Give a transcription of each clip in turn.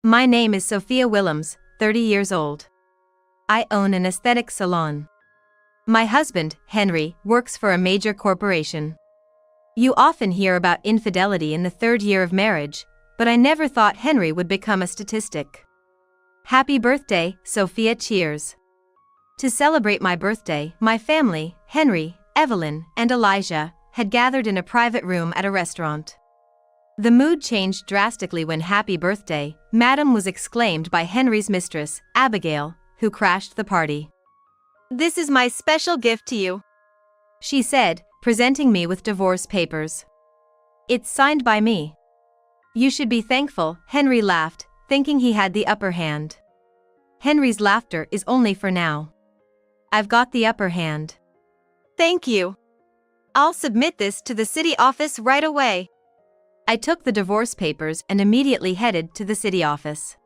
My name is Sophia Willems, 30 years old. I own an aesthetic salon. My husband, Henry, works for a major corporation. You often hear about infidelity in the third year of marriage, but I never thought Henry would become a statistic. Happy birthday, Sophia. Cheers. To celebrate my birthday, my family, Henry, Evelyn, and Elijah, had gathered in a private room at a restaurant. The mood changed drastically when "Happy birthday, madam" was exclaimed by Henry's mistress, Abigail, who crashed the party. "This is my special gift to you," she said, presenting me with divorce papers. "It's signed by me." "You should be thankful," Henry laughed, thinking he had the upper hand. Henry's laughter is only for now. I've got the upper hand. "Thank you. I'll submit this to the city office right away." I took the divorce papers and immediately headed to the city office,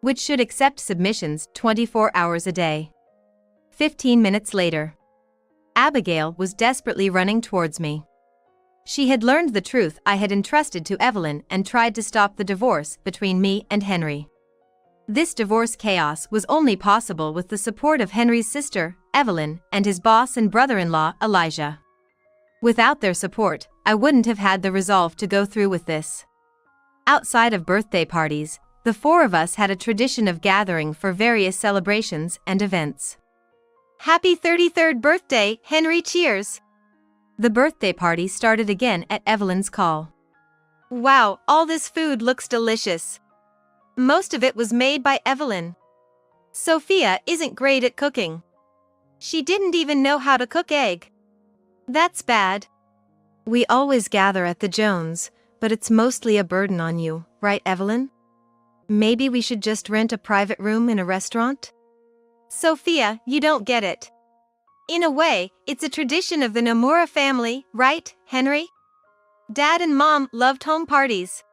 which should accept submissions 24 hours a day. 15 minutes later, Abigail was desperately running towards me. She had learned the truth I had entrusted to Evelyn and tried to stop the divorce between me and Henry. This divorce chaos was only possible with the support of Henry's sister, Evelyn, and his boss and brother-in-law, Elijah. Without their support, I wouldn't have had the resolve to go through with this. Outside of birthday parties, the four of us had a tradition of gathering for various celebrations and events. "Happy 33rd birthday, Henry. Cheers." The birthday party started again at Evelyn's call. "Wow, all this food looks delicious." Most of it was made by Evelyn. "Sophia isn't great at cooking. She didn't even know how to cook egg." "That's bad." "We always gather at the Jones, but it's mostly a burden on you, right, Evelyn? Maybe we should just rent a private room in a restaurant?" "Sophia, you don't get it. In a way, it's a tradition of the Nomura family, right, Henry? Dad and Mom loved home parties.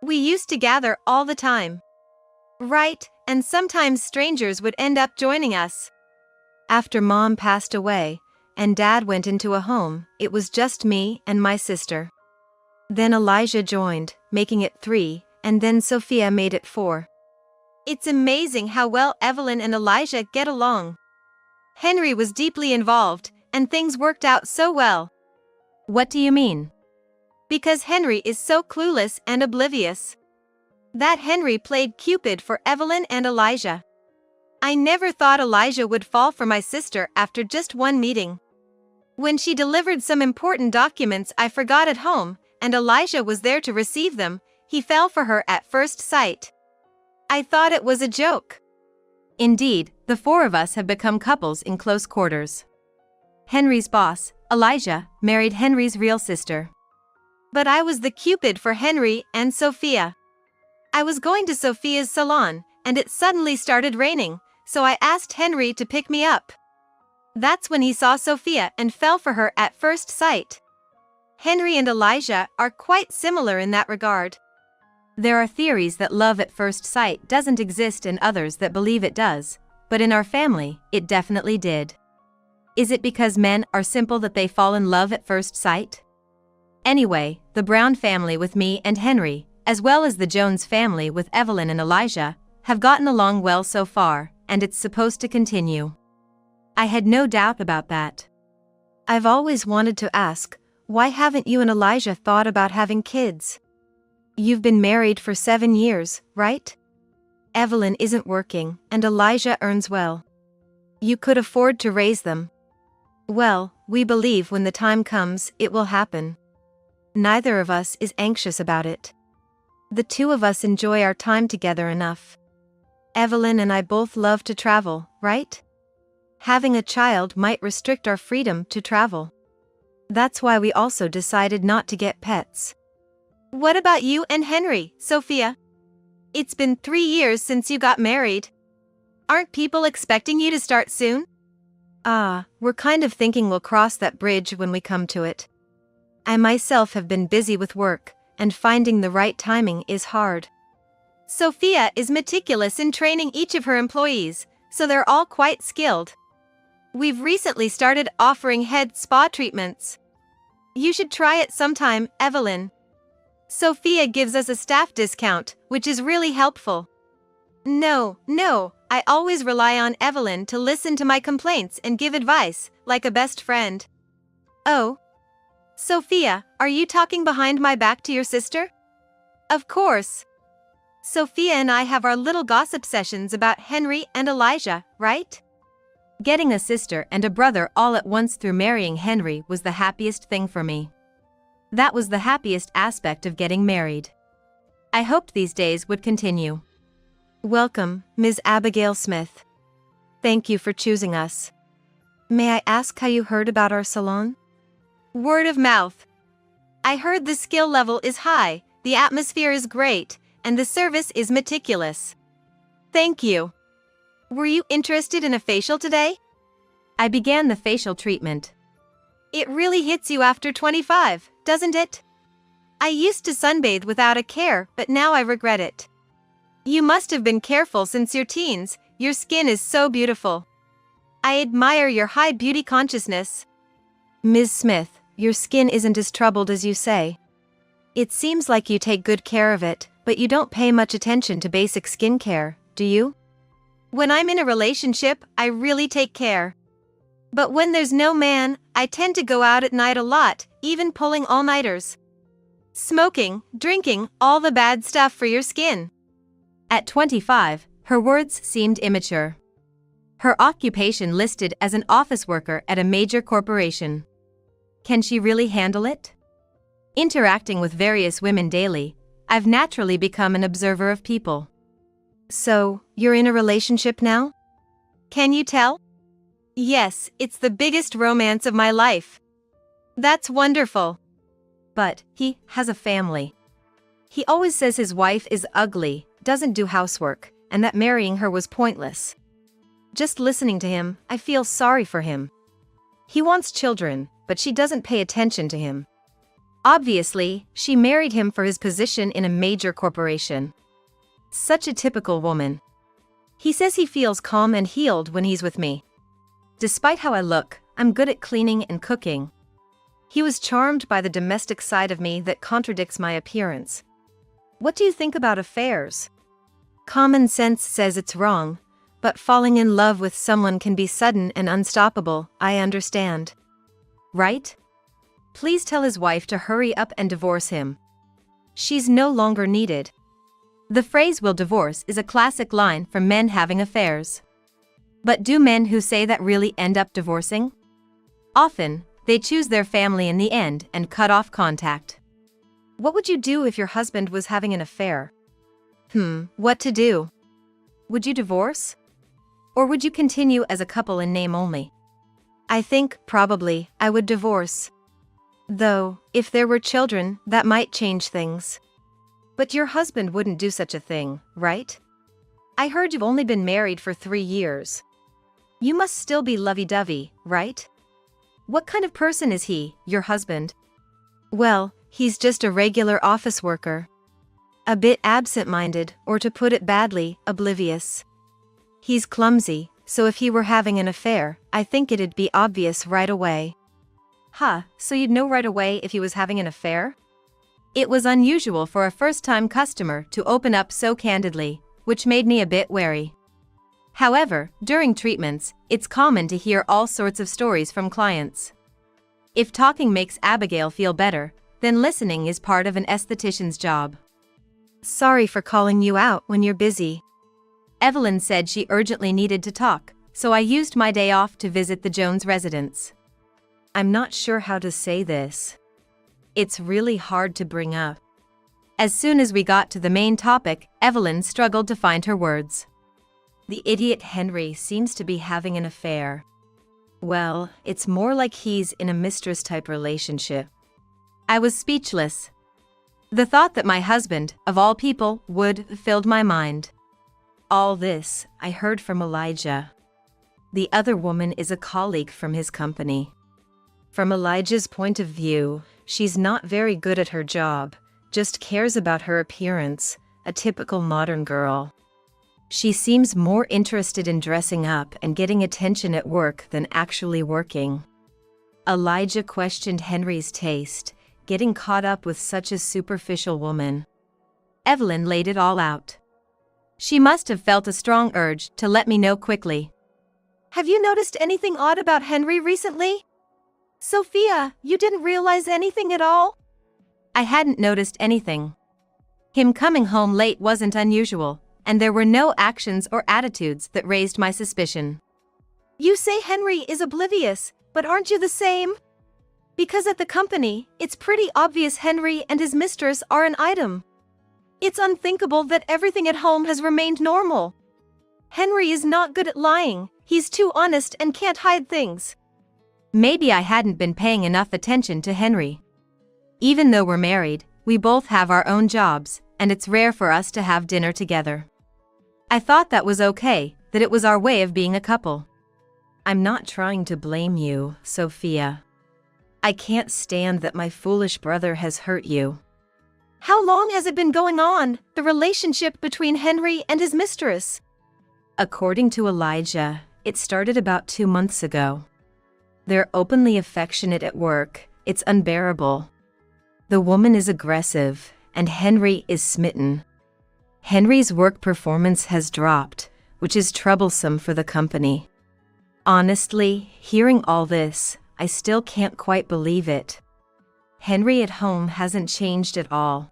We used to gather all the time. Right, and sometimes strangers would end up joining us." "After Mom passed away, and Dad went into a home, it was just me and my sister. Then Elijah joined, making it 3, and then Sophia made it 4. It's amazing how well Evelyn and Elijah get along. Henry was deeply involved, and things worked out so well." "What do you mean?" "Because Henry is so clueless and oblivious. That Henry played Cupid for Evelyn and Elijah. I never thought Elijah would fall for my sister after just one meeting. When she delivered some important documents I forgot at home, and Elijah was there to receive them, he fell for her at first sight. I thought it was a joke." Indeed, the four of us have become couples in close quarters. Henry's boss, Elijah, married Henry's real sister. But I was the Cupid for Henry and Sophia. I was going to Sophia's salon, and it suddenly started raining, so I asked Henry to pick me up. That's when he saw Sophia and fell for her at first sight. Henry and Elijah are quite similar in that regard. There are theories that love at first sight doesn't exist and others that believe it does, but in our family, it definitely did. Is it because men are simple that they fall in love at first sight? Anyway, the Brown family with me and Henry, as well as the Jones family with Evelyn and Elijah, have gotten along well so far, and it's supposed to continue. I had no doubt about that. I've always wanted to ask, why haven't you and Elijah thought about having kids? You've been married for 7 years, right? Evelyn isn't working, and Elijah earns well. You could afford to raise them. Well, we believe when the time comes, it will happen. Neither of us is anxious about it. The two of us enjoy our time together enough. Evelyn and I both love to travel, right? Having a child might restrict our freedom to travel. That's why we also decided not to get pets." "What about you and Henry, Sophia? It's been 3 years since you got married. Aren't people expecting you to start soon?" We're kind of thinking we'll cross that bridge when we come to it. I myself have been busy with work, and finding the right timing is hard." "Sophia is meticulous in training each of her employees, so they're all quite skilled. We've recently started offering head spa treatments. You should try it sometime, Evelyn." Sophia gives us a staff discount, which is really helpful. No, I always rely on Evelyn to listen to my complaints and give advice, like a best friend. Oh. Sophia, are you talking behind my back to your sister? Of course. Sophia and I have our little gossip sessions about Henry and Elijah, right? Getting a sister and a brother all at once through marrying Henry was the happiest thing for me. That was the happiest aspect of getting married. I hoped these days would continue. Welcome, Ms. Abigail Smith. Thank you for choosing us. May I ask how you heard about our salon? Word of mouth. I heard the skill level is high, the atmosphere is great, and the service is meticulous. Thank you. Were you interested in a facial today? I began the facial treatment. It really hits you after 25, doesn't it? I used to sunbathe without a care, but now I regret it. You must have been careful since your teens, your skin is so beautiful. I admire your high beauty consciousness. Ms. Smith, your skin isn't as troubled as you say. It seems like you take good care of it, but you don't pay much attention to basic skincare, do you? When I'm in a relationship, I really take care. But when there's no man, I tend to go out at night a lot, even pulling all-nighters. Smoking, drinking, all the bad stuff for your skin. At 25, her words seemed immature. Her occupation listed as an office worker at a major corporation. Can she really handle it? Interacting with various women daily, I've naturally become an observer of people. So, you're in a relationship now? Can you tell? Yes, it's the biggest romance of my life. That's wonderful. But he has a family. He always says his wife is ugly, doesn't do housework, and that marrying her was pointless. Just listening to him, I feel sorry for him. He wants children, but she doesn't pay attention to him. Obviously, she married him for his position in a major corporation. Such a typical woman. He says he feels calm and healed when he's with me. Despite how I look, I'm good at cleaning and cooking. He was charmed by the domestic side of me that contradicts my appearance. What do you think about affairs? Common sense says it's wrong, but falling in love with someone can be sudden and unstoppable, I understand. Right? Please tell his wife to hurry up and divorce him. She's no longer needed. The phrase "will divorce" is a classic line for men having affairs. But do men who say that really end up divorcing? Often, they choose their family in the end and cut off contact. What would you do if your husband was having an affair? What to do? Would you divorce? Or would you continue as a couple in name only? I think, probably, I would divorce. Though, if there were children, that might change things. But your husband wouldn't do such a thing, right? I heard you've only been married for 3 years. You must still be lovey-dovey, right? What kind of person is he, your husband? Well, he's just a regular office worker. A bit absent-minded, or to put it badly, oblivious. He's clumsy, so if he were having an affair, I think it'd be obvious right away. So you'd know right away if he was having an affair? It was unusual for a first-time customer to open up so candidly, which made me a bit wary. However, during treatments, it's common to hear all sorts of stories from clients. If talking makes Abigail feel better, then listening is part of an esthetician's job. Sorry for calling you out when you're busy. Evelyn said she urgently needed to talk, so I used my day off to visit the Jones residence. I'm not sure how to say this. It's really hard to bring up. As soon as we got to the main topic, Evelyn struggled to find her words. The idiot Henry seems to be having an affair. Well, it's more like he's in a mistress-type relationship. I was speechless. The thought that my husband, of all people, would filled my mind. All this, I heard from Elijah. The other woman is a colleague from his company. From Elijah's point of view, she's not very good at her job, just cares about her appearance, a typical modern girl. She seems more interested in dressing up and getting attention at work than actually working. Elijah questioned Henry's taste, getting caught up with such a superficial woman. Evelyn laid it all out. She must have felt a strong urge to let me know quickly. Have you noticed anything odd about Henry recently? Sophia, you didn't realize anything at all? I hadn't noticed anything. Him coming home late wasn't unusual, and there were no actions or attitudes that raised my suspicion. You say Henry is oblivious, but aren't you the same? Because at the company, it's pretty obvious Henry and his mistress are an item. It's unthinkable that everything at home has remained normal. Henry is not good at lying, he's too honest and can't hide things. Maybe I hadn't been paying enough attention to Henry. Even though we're married, we both have our own jobs, and it's rare for us to have dinner together. I thought that was okay, that it was our way of being a couple. I'm not trying to blame you, Sophia. I can't stand that my foolish brother has hurt you. How long has it been going on, the relationship between Henry and his mistress? According to Elijah, it started about 2 months ago. They're openly affectionate at work, it's unbearable. The woman is aggressive, and Henry is smitten. Henry's work performance has dropped, which is troublesome for the company. Honestly, hearing all this, I still can't quite believe it. Henry at home hasn't changed at all.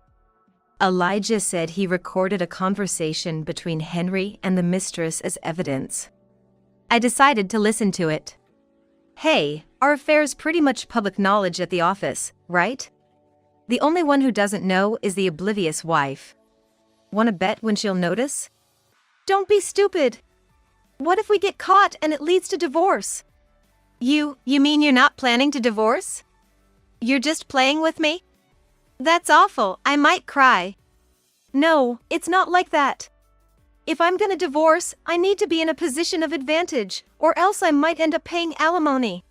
Elijah said he recorded a conversation between Henry and the mistress as evidence. I decided to listen to it. Hey, our affair's pretty much public knowledge at the office, right? The only one who doesn't know is the oblivious wife. Wanna bet when she'll notice? Don't be stupid. What if we get caught and it leads to divorce? You mean you're not planning to divorce? You're just playing with me? That's awful, I might cry. No, it's not like that. If I'm gonna divorce, I need to be in a position of advantage, or else I might end up paying alimony.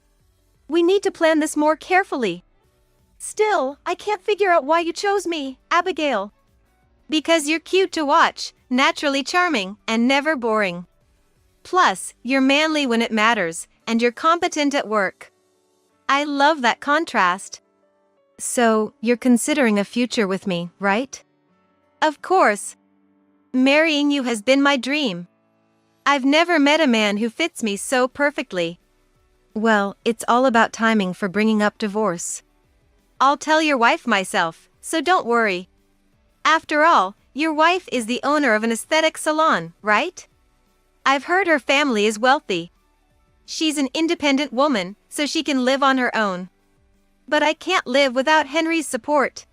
We need to plan this more carefully. Still, I can't figure out why you chose me, Abigail. Because you're cute to watch, naturally charming, and never boring. Plus, you're manly when it matters, and you're competent at work. I love that contrast. So, you're considering a future with me, right? Of course. Marrying you has been my dream. I've never met a man who fits me so perfectly. Well, it's all about timing for bringing up divorce. I'll tell your wife myself, so don't worry. After all, your wife is the owner of an aesthetic salon, right? I've heard her family is wealthy. She's an independent woman, so she can live on her own. But I can't live without Henry's support.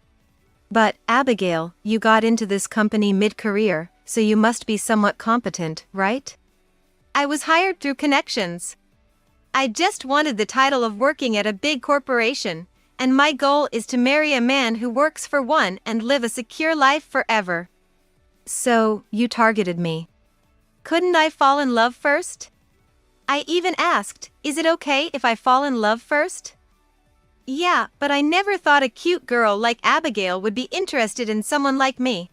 But, Abigail, you got into this company mid-career, so you must be somewhat competent, right? I was hired through connections. I just wanted the title of working at a big corporation, and my goal is to marry a man who works for one and live a secure life forever. So, you targeted me. Couldn't I fall in love first? I even asked, is it okay if I fall in love first? Yeah, but I never thought a cute girl like Abigail would be interested in someone like me.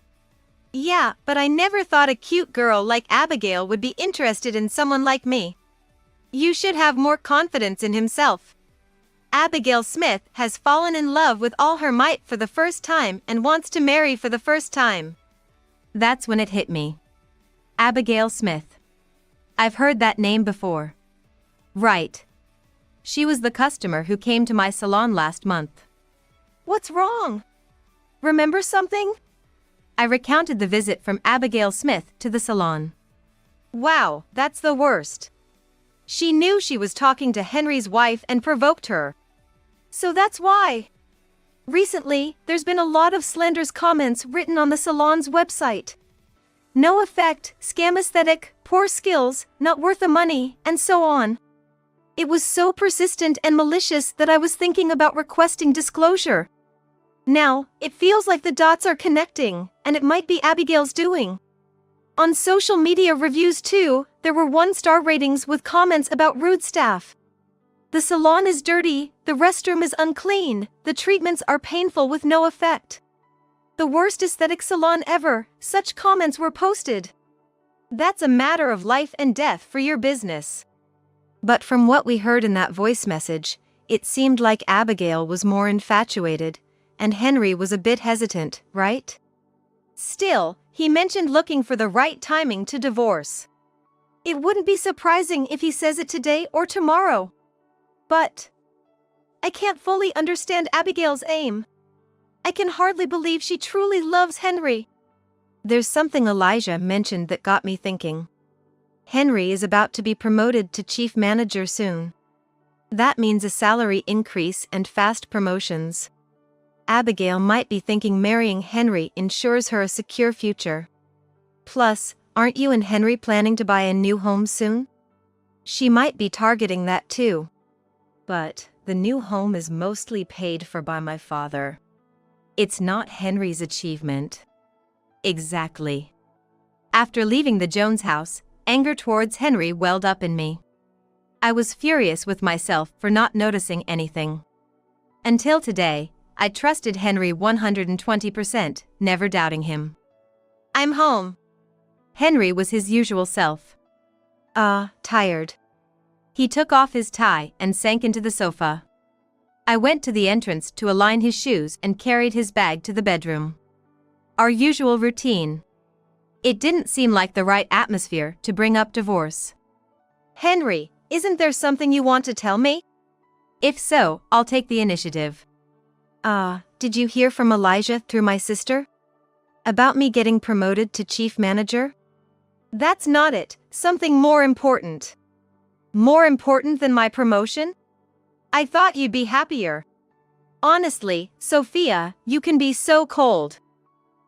Yeah, but I never thought a cute girl like Abigail would be interested in someone like me. You should have more confidence in himself. Abigail Smith has fallen in love with all her might for the first time and wants to marry for the first time. That's when it hit me. Abigail Smith. I've heard that name before. Right. She was the customer who came to my salon last month. What's wrong? Remember something? I recounted the visit from Abigail Smith to the salon. Wow, that's the worst. She knew she was talking to Henry's wife and provoked her. So that's why. Recently, there's been a lot of slanderous comments written on the salon's website. No effect, scam aesthetic, poor skills, not worth the money, and so on. It was so persistent and malicious that I was thinking about requesting disclosure. Now, it feels like the dots are connecting, and it might be Abigail's doing. On social media reviews too, there were 1-star ratings with comments about rude staff. The salon is dirty, the restroom is unclean, the treatments are painful with no effect. The worst aesthetic salon ever, such comments were posted. That's a matter of life and death for your business. But from what we heard in that voice message, it seemed like Abigail was more infatuated, and Henry was a bit hesitant, right? Still, he mentioned looking for the right timing to divorce. It wouldn't be surprising if he says it today or tomorrow. But I can't fully understand Abigail's aim. I can hardly believe she truly loves Henry. There's something Elijah mentioned that got me thinking. Henry is about to be promoted to chief manager soon. That means a salary increase and fast promotions. Abigail might be thinking marrying Henry ensures her a secure future. Plus, aren't you and Henry planning to buy a new home soon? She might be targeting that too. But the new home is mostly paid for by my father. It's not Henry's achievement. Exactly. After leaving the Jones house, anger towards Henry welled up in me. I was furious with myself for not noticing anything. Until today, I trusted Henry 120%, never doubting him. I'm home. Henry was his usual self. Tired. He took off his tie and sank into the sofa. I went to the entrance to align his shoes and carried his bag to the bedroom. Our usual routine. It didn't seem like the right atmosphere to bring up divorce. Henry, isn't there something you want to tell me? If so, I'll take the initiative. Did you hear from Elijah through my sister? About me getting promoted to chief manager? That's not it, something more important. More important than my promotion? I thought you'd be happier. Honestly, Sophia, you can be so cold.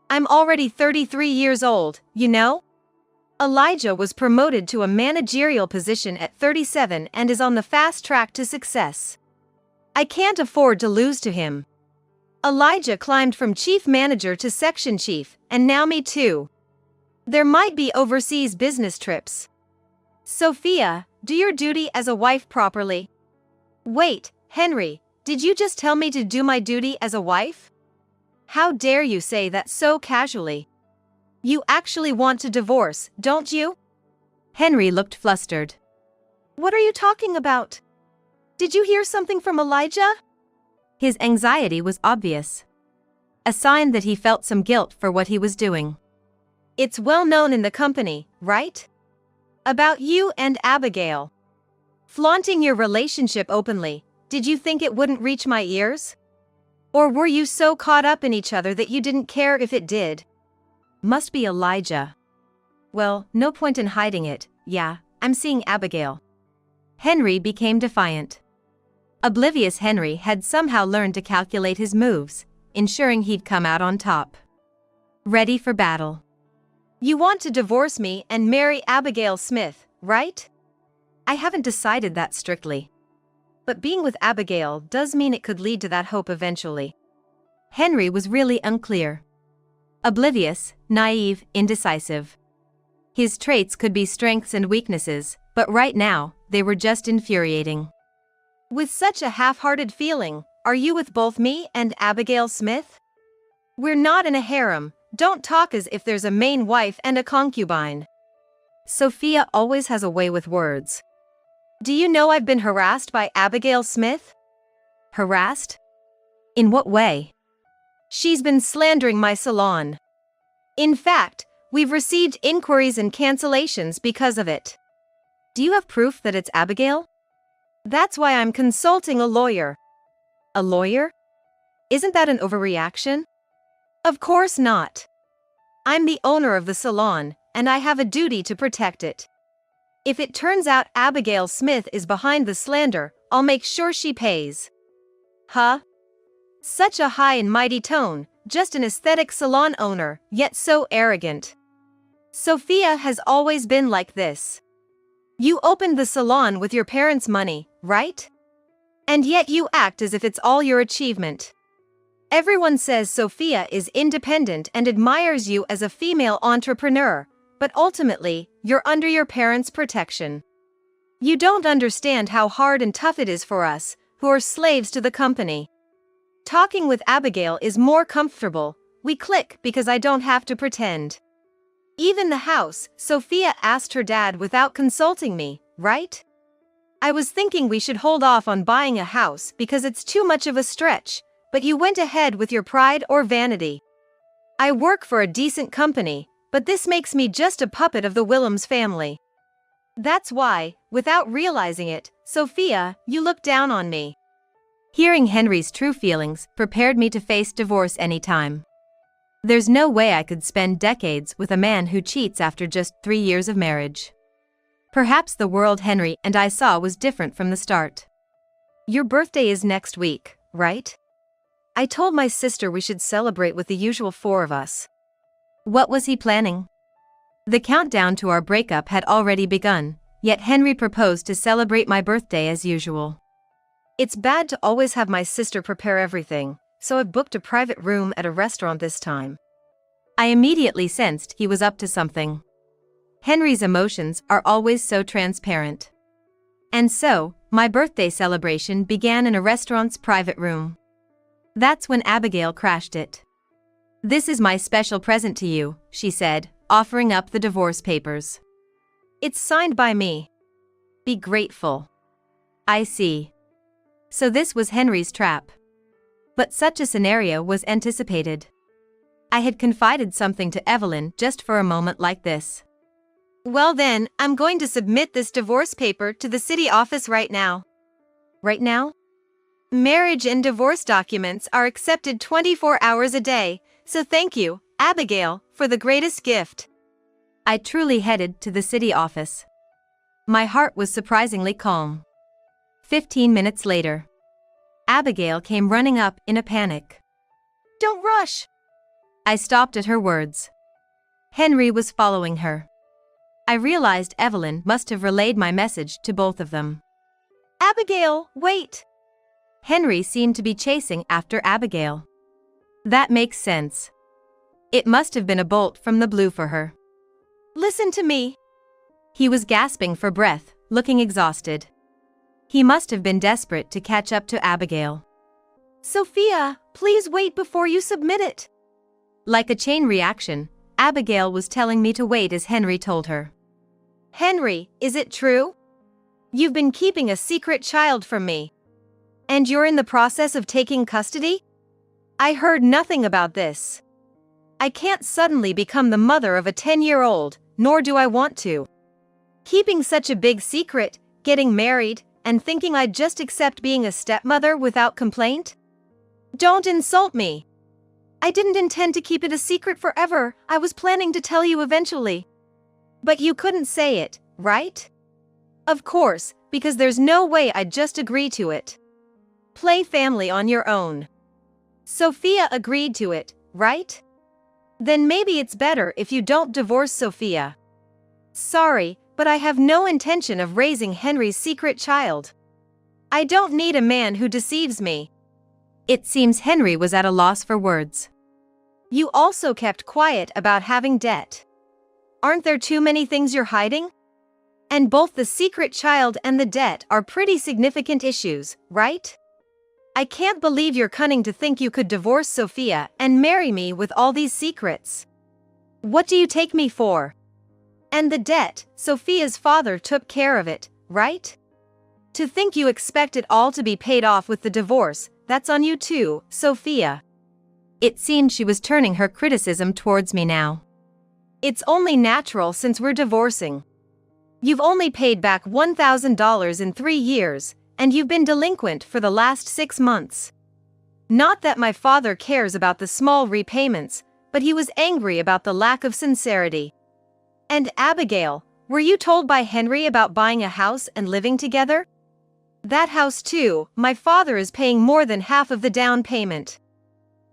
I'm already 33 years old, you know? Elijah was promoted to a managerial position at 37 and is on the fast track to success. I can't afford to lose to him. Elijah climbed from chief manager to section chief, and now me too. There might be overseas business trips. Sophia, do your duty as a wife properly. Wait, Henry, did you just tell me to do my duty as a wife? How dare you say that so casually? You actually want to divorce, don't you? Henry looked flustered. What are you talking about? Did you hear something from Elijah? His anxiety was obvious. A sign that he felt some guilt for what he was doing. It's well known in the company, right? About you and Abigail. Flaunting your relationship openly, did you think it wouldn't reach my ears? Or were you so caught up in each other that you didn't care if it did? Must be Elijah. Well, no point in hiding it, yeah, I'm seeing Abigail. Henry became defiant. Oblivious Henry had somehow learned to calculate his moves, ensuring he'd come out on top. Ready for battle. You want to divorce me and marry Abigail Smith, right? I haven't decided that strictly. But being with Abigail does mean it could lead to that hope eventually. Henry was really unclear. Oblivious, naive, indecisive. His traits could be strengths and weaknesses, but right now, they were just infuriating. With such a half-hearted feeling, are you with both me and Abigail Smith? We're not in a harem, don't talk as if there's a main wife and a concubine. Sophia always has a way with words. Do you know I've been harassed by Abigail Smith? Harassed? In what way? She's been slandering my salon. In fact, we've received inquiries and cancellations because of it. Do you have proof that it's Abigail? That's why I'm consulting a lawyer. A lawyer? Isn't that an overreaction? Of course not. I'm the owner of the salon, and I have a duty to protect it. If it turns out Abigail Smith is behind the slander, I'll make sure she pays. Huh? Such a high and mighty tone, just an aesthetic salon owner, yet so arrogant. Sophia has always been like this. You opened the salon with your parents' money, right? And yet you act as if it's all your achievement. Everyone says Sophia is independent and admires you as a female entrepreneur, but ultimately, you're under your parents' protection. You don't understand how hard and tough it is for us, who are slaves to the company. Talking with Abigail is more comfortable, we click because I don't have to pretend. Even the house, Sophia asked her dad without consulting me, right? I was thinking we should hold off on buying a house because it's too much of a stretch, but you went ahead with your pride or vanity. I work for a decent company, but this makes me just a puppet of the Willems family. That's why, without realizing it, Sophia, you look down on me. Hearing Henry's true feelings prepared me to face divorce anytime. There's no way I could spend decades with a man who cheats after just 3 years of marriage. Perhaps the world Henry and I saw was different from the start. Your birthday is next week, right? I told my sister we should celebrate with the usual 4 of us. What was he planning? The countdown to our breakup had already begun, yet Henry proposed to celebrate my birthday as usual. It's bad to always have my sister prepare everything, so I've booked a private room at a restaurant this time. I immediately sensed he was up to something. Henry's emotions are always so transparent. And so, my birthday celebration began in a restaurant's private room. That's when Abigail crashed it. "This is my special present to you," she said, offering up the divorce papers. "It's signed by me. Be grateful." I see. So this was Henry's trap. But such a scenario was anticipated. I had confided something to Evelyn just for a moment like this. "Well then, I'm going to submit this divorce paper to the city office right now." Right now? Marriage and divorce documents are accepted 24 hours a day, so thank you, Abigail, for the greatest gift. I truly headed to the city office. My heart was surprisingly calm. 15 minutes later, Abigail came running up in a panic. "Don't rush!" I stopped at her words. Henry was following her. I realized Evelyn must have relayed my message to both of them. "Abigail, wait!" Henry seemed to be chasing after Abigail. That makes sense. It must have been a bolt from the blue for her. "Listen to me." He was gasping for breath, looking exhausted. He must have been desperate to catch up to Abigail. "Sophia, please wait before you submit it." Like a chain reaction, Abigail was telling me to wait as Henry told her. "Henry, is it true? You've been keeping a secret child from me. And you're in the process of taking custody? I heard nothing about this. I can't suddenly become the mother of a 10-year-old, nor do I want to. Keeping such a big secret, getting married, and thinking I'd just accept being a stepmother without complaint? Don't insult me. I didn't intend to keep it a secret forever. I was planning to tell you eventually. But you couldn't say it, right? Of course, because there's no way I'd just agree to it. Play family on your own. Sophia agreed to it, right? Then maybe it's better if you don't divorce Sophia. Sorry, but I have no intention of raising Henry's secret child. I don't need a man who deceives me." It seems Henry was at a loss for words. "You also kept quiet about having debt. Aren't there too many things you're hiding? And both the secret child and the debt are pretty significant issues, right? I can't believe you're cunning to think you could divorce Sophia and marry me with all these secrets. What do you take me for? And the debt, Sophia's father took care of it, right? To think you expect it all to be paid off with the divorce, that's on you too, Sophia." It seemed she was turning her criticism towards me now. "It's only natural since we're divorcing. You've only paid back $1,000 in 3 years, and you've been delinquent for the last 6 months. Not that my father cares about the small repayments, but he was angry about the lack of sincerity. And Abigail, were you told by Henry about buying a house and living together? That house too, my father is paying more than half of the down payment.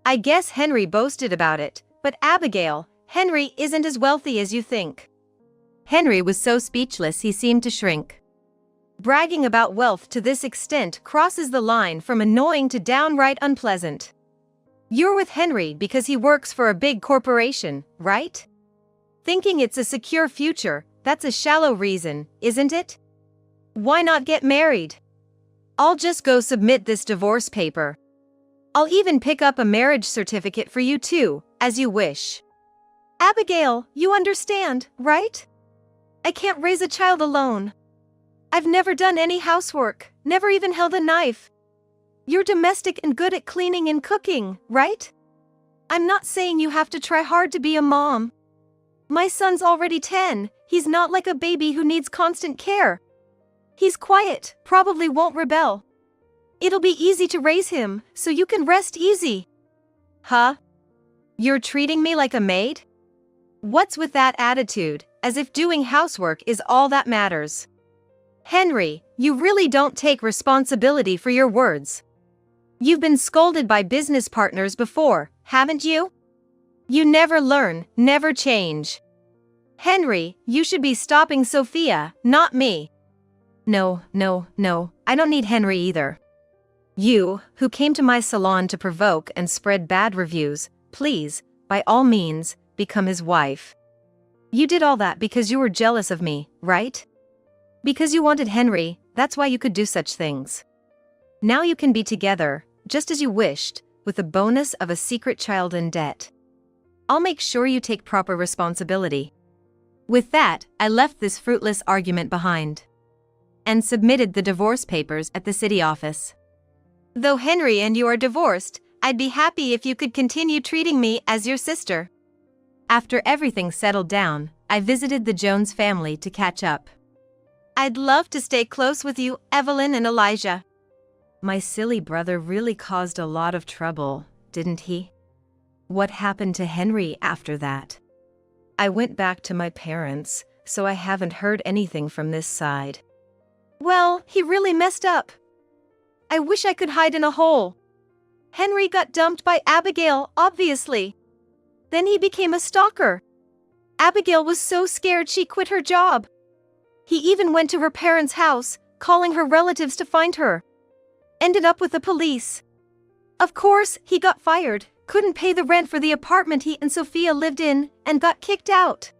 I guess Henry boasted about it, but Abigail, Henry isn't as wealthy as you think." Henry was so speechless he seemed to shrink. Bragging about wealth to this extent crosses the line from annoying to downright unpleasant. You're with Henry because he works for a big corporation, right? Thinking it's a secure future, that's a shallow reason, isn't it? Why not get married? I'll just go submit this divorce paper. I'll even pick up a marriage certificate for you too, as you wish. Abigail, you understand, right? I can't raise a child alone. I've never done any housework, never even held a knife. You're domestic and good at cleaning and cooking, right? I'm not saying you have to try hard to be a mom. My son's already 10, he's not like a baby who needs constant care. He's quiet, probably won't rebel. It'll be easy to raise him, so you can rest easy. Huh? You're treating me like a maid? What's with that attitude, as if doing housework is all that matters? Henry, you really don't take responsibility for your words. You've been scolded by business partners before, haven't you? You never learn, never change. Henry, you should be stopping Sophia, not me. No, I don't need Henry either. You, who came to my salon to provoke and spread bad reviews, please, by all means, become his wife. You did all that because you were jealous of me, right? Because you wanted Henry, that's why you could do such things. Now you can be together, just as you wished, with the bonus of a secret child in debt. I'll make sure you take proper responsibility. With that, I left this fruitless argument behind and submitted the divorce papers at the city office. Though Henry and you are divorced, I'd be happy if you could continue treating me as your sister. After everything settled down, I visited the Jones family to catch up. I'd love to stay close with you, Evelyn and Elijah. My silly brother really caused a lot of trouble, didn't he? What happened to Henry after that? I went back to my parents, so I haven't heard anything from this side. Well, he really messed up. I wish I could hide in a hole. Henry got dumped by Abigail, obviously. Then he became a stalker. Abigail was so scared she quit her job. He even went to her parents' house, calling her relatives to find her. Ended up with the police. Of course, he got fired, couldn't pay the rent for the apartment he and Sophia lived in, and got kicked out.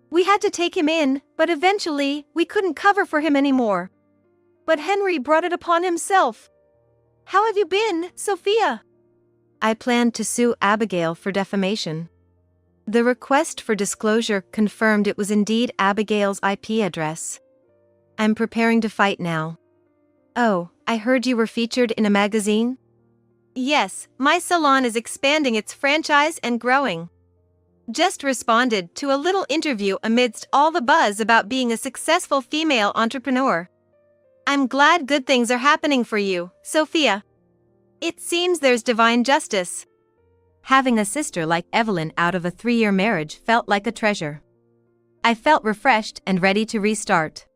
We had to take him in, but eventually, we couldn't cover for him anymore. But Henry brought it upon himself. How have you been, Sophia? I planned to sue Abigail for defamation. The request for disclosure confirmed it was indeed Abigail's IP address. I'm preparing to fight now. Oh, I heard you were featured in a magazine? Yes, my salon is expanding its franchise and growing. Just responded to a little interview amidst all the buzz about being a successful female entrepreneur. I'm glad good things are happening for you, Sophia. It seems there's divine justice. Having a sister like Evelyn out of a 3-year marriage felt like a treasure. I felt refreshed and ready to restart.